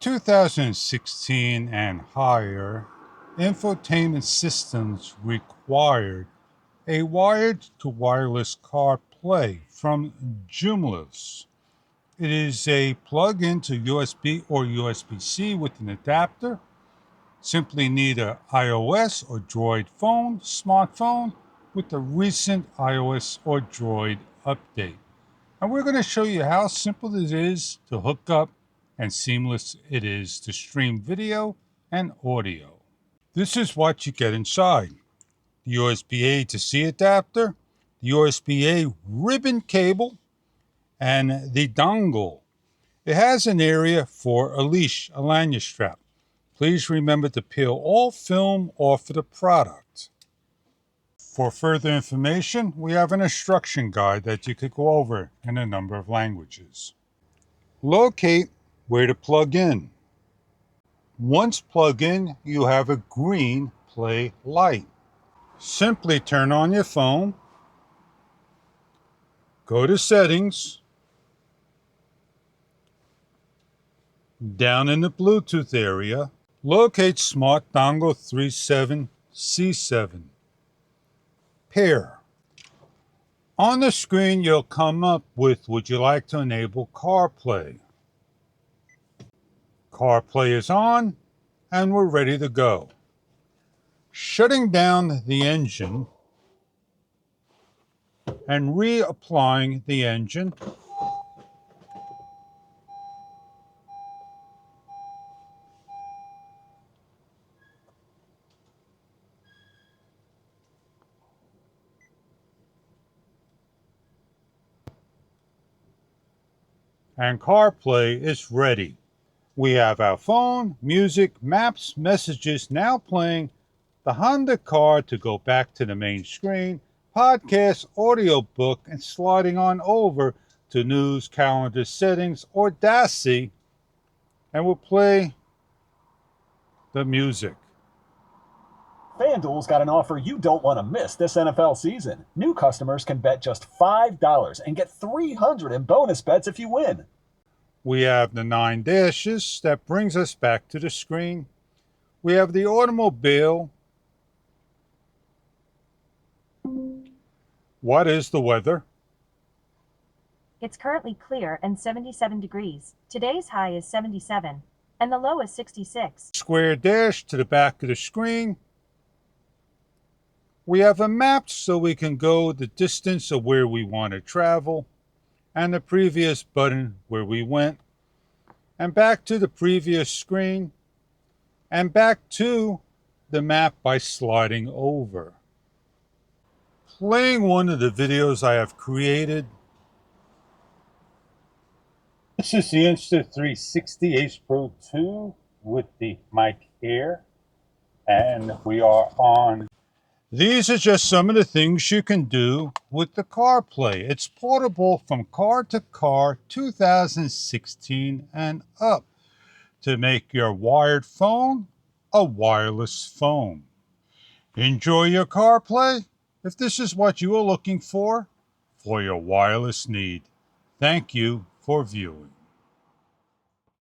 2016 and higher, infotainment systems required a wired-to-wireless CarPlay from Jemluse. It is a plug-in to USB or USB-C with an adapter. Simply need an iOS or Droid phone, smartphone, with a recent iOS or Droid update. And we're going to show you how simple it is to hook up and seamless it is to stream video and audio. This is what you get inside. The USB-A to C adapter, the USB-A ribbon cable, and the dongle. It has an area for a leash, a lanyard strap. Please remember to peel all film off of the product. For further information, we have an instruction guide that you could go over in a number of languages. Locate where to plug in. Once plugged in, you have a green play light. Simply turn on your phone, go to settings, down in the Bluetooth area, locate Smart Dongle 37C7. Pair. On the screen, you'll come up with would you like to enable CarPlay? CarPlay is on, and we're ready to go. Shutting down the engine and reapplying the engine. And CarPlay is ready. We have our phone, music, maps, messages now playing, the Honda car to go back to the main screen, podcast, audiobook, and sliding on over to news, calendar settings, or Daisy, and we'll play the music. FanDuel's got an offer you don't want to miss this NFL season. New customers can bet just $5 and get $300 in bonus bets if you win. We have the 9 dashes that brings us back to the screen. We have the automobile. What is the weather? It's currently clear and 77 degrees. Today's high is 77 and the low is 66. Square dash to the back of the screen. We have a map so we can go the distance of where we want to travel, and the previous button where we went, and back to the previous screen, and back to the map by sliding over. Playing one of the videos I have created. This is the Insta360 Ace Pro 2 with the mic here, and we are on. These are just some of the things you can do with the CarPlay. It's portable from car to car 2016 and up to make your wired phone a wireless phone. Enjoy your CarPlay if this is what you are looking for your wireless need. Thank you for viewing.